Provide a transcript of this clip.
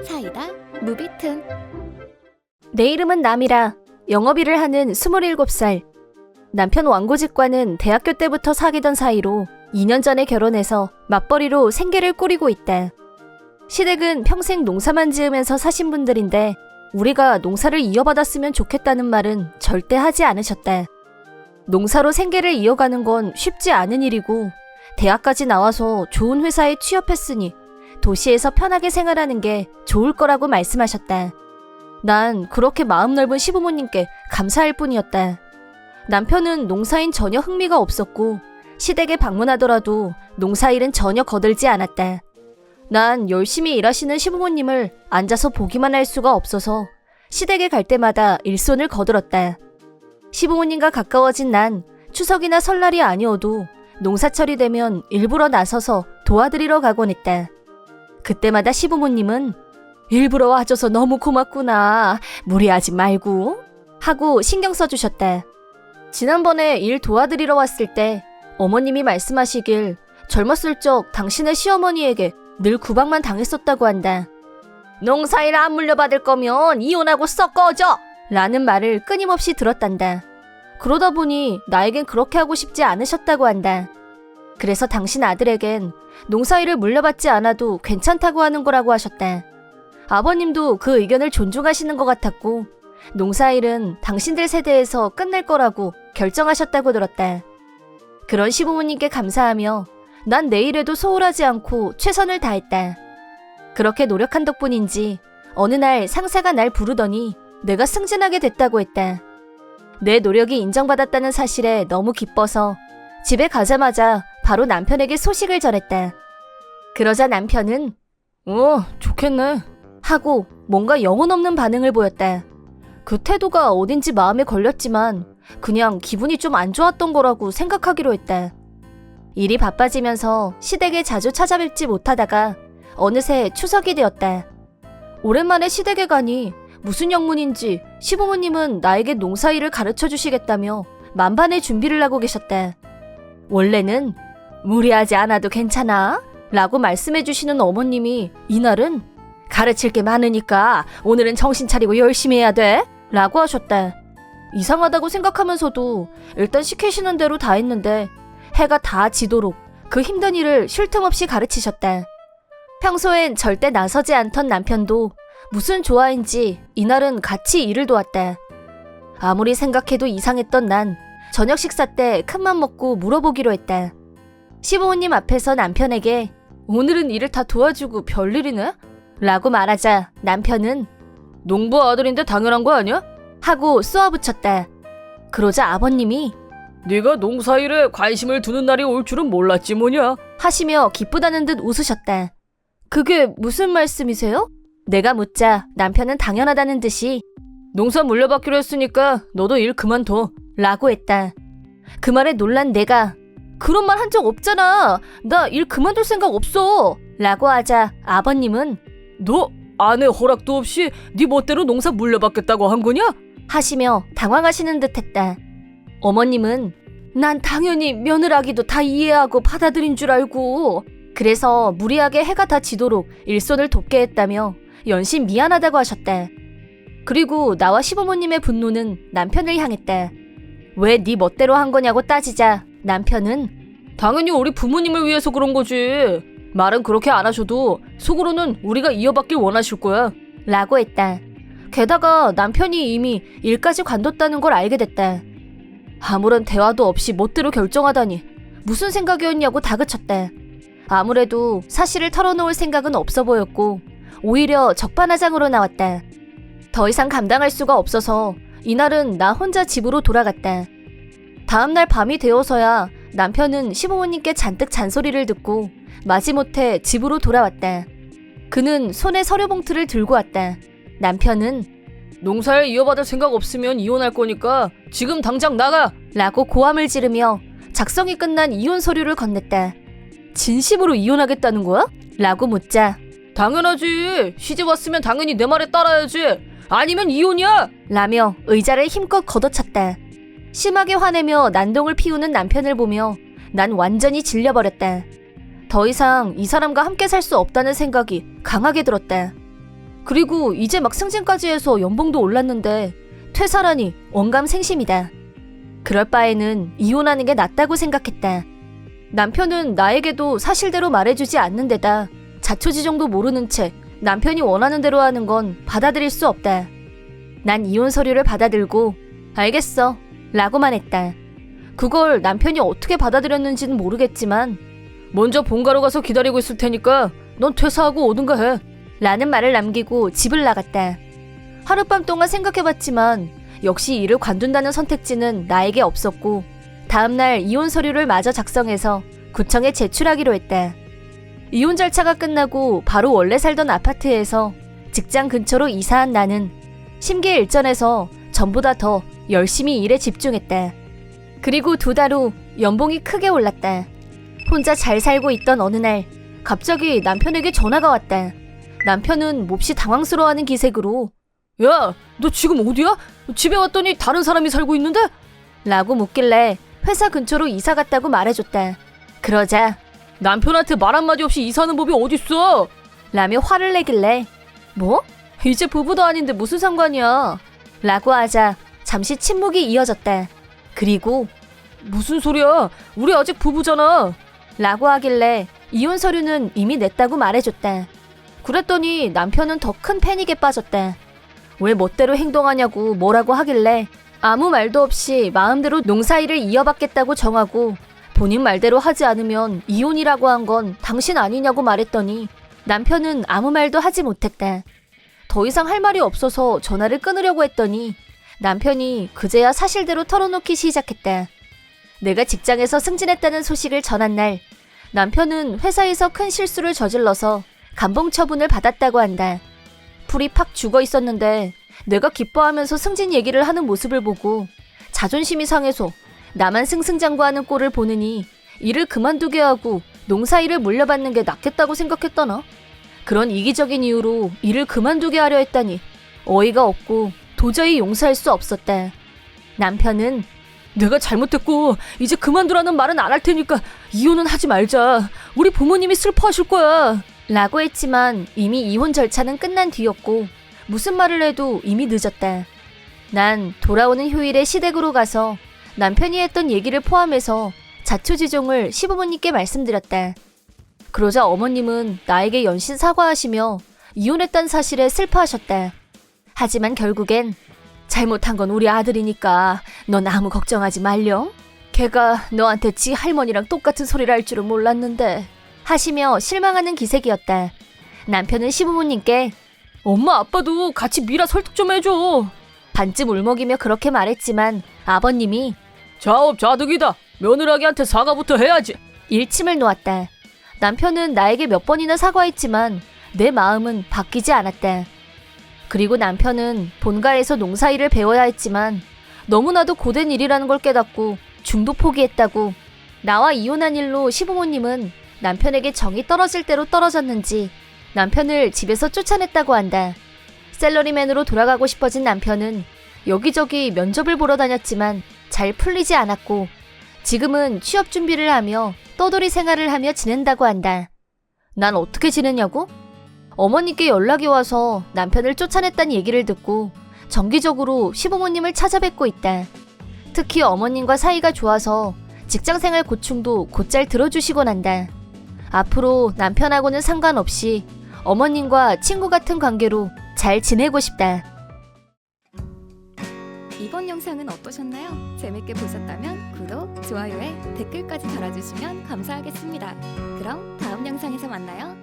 사이다 무비튼. 내 이름은 남이라. 영업일을 하는 27살. 남편 왕고집과는 대학교 때부터 사귀던 사이로 2년 전에 결혼해서 맞벌이로 생계를 꾸리고 있다. 시댁은 평생 농사만 지으면서 사신 분들인데 우리가 농사를 이어받았으면 좋겠다는 말은 절대 하지 않으셨다. 농사로 생계를 이어가는 건 쉽지 않은 일이고 대학까지 나와서 좋은 회사에 취업했으니 도시에서 편하게 생활하는 게 좋을 거라고 말씀하셨다. 난 그렇게 마음 넓은 시부모님께 감사할 뿐이었다. 남편은 농사인 전혀 흥미가 없었고 시댁에 방문하더라도 농사일은 전혀 거들지 않았다. 난 열심히 일하시는 시부모님을 앉아서 보기만 할 수가 없어서 시댁에 갈 때마다 일손을 거들었다. 시부모님과 가까워진 난 추석이나 설날이 아니어도 농사철이 되면 일부러 나서서 도와드리러 가곤 했다. 그때마다 시부모님은 일부러 와줘서 너무 고맙구나. 무리하지 말고 하고 신경 써주셨다. 지난번에 일 도와드리러 왔을 때 어머님이 말씀하시길 젊었을 적 당신의 시어머니에게 늘 구박만 당했었다고 한다. 농사일 안 물려받을 거면 이혼하고 썩 꺼져! 라는 말을 끊임없이 들었단다. 그러다 보니 나에겐 그렇게 하고 싶지 않으셨다고 한다. 그래서 당신 아들에겐 농사일을 물려받지 않아도 괜찮다고 하는 거라고 하셨다. 아버님도 그 의견을 존중하시는 것 같았고 농사일은 당신들 세대에서 끝날 거라고 결정하셨다고 들었다. 그런 시부모님께 감사하며 난 내일에도 소홀하지 않고 최선을 다했다. 그렇게 노력한 덕분인지 어느 날 상사가 날 부르더니 내가 승진하게 됐다고 했다. 내 노력이 인정받았다는 사실에 너무 기뻐서 집에 가자마자 바로 남편에게 소식을 전했다. 그러자 남편은 좋겠네 하고 뭔가 영혼 없는 반응을 보였다. 그 태도가 어딘지 마음에 걸렸지만 그냥 기분이 좀 안 좋았던 거라고 생각하기로 했다. 일이 바빠지면서 시댁에 자주 찾아뵙지 못하다가 어느새 추석이 되었다. 오랜만에 시댁에 가니 무슨 영문인지 시부모님은 나에게 농사일을 가르쳐 주시겠다며 만반의 준비를 하고 계셨다. 원래는 무리하지 않아도 괜찮아 라고 말씀해 주시는 어머님이 이날은 가르칠 게 많으니까 오늘은 정신 차리고 열심히 해야 돼 라고 하셨다. 이상하다고 생각하면서도 일단 시키시는 대로 다 했는데 해가 다 지도록 그 힘든 일을 쉴 틈 없이 가르치셨다. 평소엔 절대 나서지 않던 남편도 무슨 조화인지 이날은 같이 일을 도왔다. 아무리 생각해도 이상했던 난 저녁 식사 때 큰맘 먹고 물어보기로 했다. 시부모님 앞에서 남편에게 오늘은 일을 다 도와주고 별일이네? 라고 말하자 남편은 농부 아들인데 당연한 거 아니야? 하고 쏘아붙였다. 그러자 아버님이 네가 농사일에 관심을 두는 날이 올 줄은 몰랐지 뭐냐? 하시며 기쁘다는 듯 웃으셨다. 그게 무슨 말씀이세요? 내가 묻자 남편은 당연하다는 듯이 농사 물려받기로 했으니까 너도 일 그만둬 라고 했다. 그 말에 놀란 내가 그런 말 한 적 없잖아. 나 일 그만둘 생각 없어 라고 하자 아버님은 너 아내 허락도 없이 네 멋대로 농사 물려받겠다고 한 거냐? 하시며 당황하시는 듯 했다. 어머님은 난 당연히 며느라기도 다 이해하고 받아들인 줄 알고 그래서 무리하게 해가 다 지도록 일손을 돕게 했다며 연신 미안하다고 하셨다. 그리고 나와 시부모님의 분노는 남편을 향했다. 왜 네 멋대로 한 거냐고 따지자 남편은 당연히 우리 부모님을 위해서 그런 거지. 말은 그렇게 안 하셔도 속으로는 우리가 이어받길 원하실 거야 라고 했다. 게다가 남편이 이미 일까지 관뒀다는 걸 알게 됐다. 아무런 대화도 없이 멋대로 결정하다니 무슨 생각이었냐고 다그쳤다. 아무래도 사실을 털어놓을 생각은 없어 보였고 오히려 적반하장으로 나왔다. 더 이상 감당할 수가 없어서 이날은 나 혼자 집으로 돌아갔다. 다음날 밤이 되어서야 남편은 시부모님께 잔뜩 잔소리를 듣고 마지못해 집으로 돌아왔다. 그는 손에 서류 봉투를 들고 왔다. 남편은 농사를 이어받을 생각 없으면 이혼할 거니까 지금 당장 나가! 라고 고함을 지르며 작성이 끝난 이혼 서류를 건넸다. 진심으로 이혼하겠다는 거야? 라고 묻자 당연하지. 시집 왔으면 당연히 내 말에 따라야지. 아니면 이혼이야! 라며 의자를 힘껏 걷어찼다. 심하게 화내며 난동을 피우는 남편을 보며 난 완전히 질려버렸다. 더 이상 이 사람과 함께 살 수 없다는 생각이 강하게 들었다. 그리고 이제 막 승진까지 해서 연봉도 올랐는데 퇴사라니 언감생심이다. 그럴 바에는 이혼하는 게 낫다고 생각했다. 남편은 나에게도 사실대로 말해주지 않는 데다 자초지종도 모르는 채 남편이 원하는 대로 하는 건 받아들일 수 없다. 난 이혼 서류를 받아들고 알겠어 라고만 했다. 그걸 남편이 어떻게 받아들였는지는 모르겠지만 먼저 본가로 가서 기다리고 있을 테니까 넌 퇴사하고 오든가 해 라는 말을 남기고 집을 나갔다. 하룻밤 동안 생각해봤지만 역시 이를 관둔다는 선택지는 나에게 없었고 다음날 이혼 서류를 마저 작성해서 구청에 제출하기로 했다. 이혼 절차가 끝나고 바로 원래 살던 아파트에서 직장 근처로 이사한 나는 심기일전에서 전보다 더 열심히 일에 집중했다. 그리고 2달 후 연봉이 크게 올랐다. 혼자 잘 살고 있던 어느 날 갑자기 남편에게 전화가 왔다. 남편은 몹시 당황스러워하는 기색으로 야, 너 지금 어디야? 집에 왔더니 다른 사람이 살고 있는데? 라고 묻길래 회사 근처로 이사 갔다고 말해줬다. 그러자 남편한테 말 한마디 없이 이사하는 법이 어딨어? 라며 화를 내길래 뭐? 이제 부부도 아닌데 무슨 상관이야? 라고 하자 잠시 침묵이 이어졌다. 그리고 무슨 소리야? 우리 아직 부부잖아. 라고 하길래 이혼 서류는 이미 냈다고 말해줬다. 그랬더니 남편은 더 큰 패닉에 빠졌다. 왜 멋대로 행동하냐고 뭐라고 하길래 아무 말도 없이 마음대로 농사일을 이어받겠다고 정하고 본인 말대로 하지 않으면 이혼이라고 한 건 당신 아니냐고 말했더니 남편은 아무 말도 하지 못했다. 더 이상 할 말이 없어서 전화를 끊으려고 했더니 남편이 그제야 사실대로 털어놓기 시작했다. 내가 직장에서 승진했다는 소식을 전한 날 남편은 회사에서 큰 실수를 저질러서 감봉 처분을 받았다고 한다. 풀이 팍 죽어 있었는데 내가 기뻐하면서 승진 얘기를 하는 모습을 보고 자존심이 상해서 나만 승승장구하는 꼴을 보느니 일을 그만두게 하고 농사일을 물려받는 게 낫겠다고 생각했다나? 그런 이기적인 이유로 일을 그만두게 하려 했다니 어이가 없고 도저히 용서할 수 없었다. 남편은 내가 잘못했고 이제 그만두라는 말은 안 할 테니까 이혼은 하지 말자. 우리 부모님이 슬퍼하실 거야. 라고 했지만 이미 이혼 절차는 끝난 뒤였고 무슨 말을 해도 이미 늦었다. 난 돌아오는 휴일에 시댁으로 가서 남편이 했던 얘기를 포함해서 자초지종을 시부모님께 말씀드렸다. 그러자 어머님은 나에게 연신 사과하시며 이혼했다는 사실에 슬퍼하셨다. 하지만 결국엔 잘못한 건 우리 아들이니까 넌 아무 걱정하지 말렴. 걔가 너한테 지 할머니랑 똑같은 소리를 할 줄은 몰랐는데 하시며 실망하는 기색이었다. 남편은 시부모님께 엄마 아빠도 같이 미라 설득 좀 해줘. 반쯤 울먹이며 그렇게 말했지만 아버님이 자업자득이다. 며느라기한테 사과부터 해야지. 일침을 놓았다. 남편은 나에게 몇 번이나 사과했지만 내 마음은 바뀌지 않았다. 그리고 남편은 본가에서 농사일을 배워야 했지만 너무나도 고된 일이라는 걸 깨닫고 중도 포기했다고. 나와 이혼한 일로 시부모님은 남편에게 정이 떨어질 대로 떨어졌는지 남편을 집에서 쫓아냈다고 한다. 샐러리맨으로 돌아가고 싶어진 남편은 여기저기 면접을 보러 다녔지만 잘 풀리지 않았고 지금은 취업 준비를 하며 떠돌이 생활을 하며 지낸다고 한다. 난 어떻게 지내냐고? 어머니께 연락이 와서 남편을 쫓아냈다는 얘기를 듣고 정기적으로 시부모님을 찾아뵙고 있다. 특히 어머님과 사이가 좋아서 직장생활 고충도 곧잘 들어주시곤 한다. 앞으로 남편하고는 상관없이 어머님과 친구 같은 관계로 잘 지내고 싶다. 이번 영상은 어떠셨나요? 재밌게 보셨다면 구독, 좋아요에 댓글까지 달아주시면 감사하겠습니다. 그럼 다음 영상에서 만나요.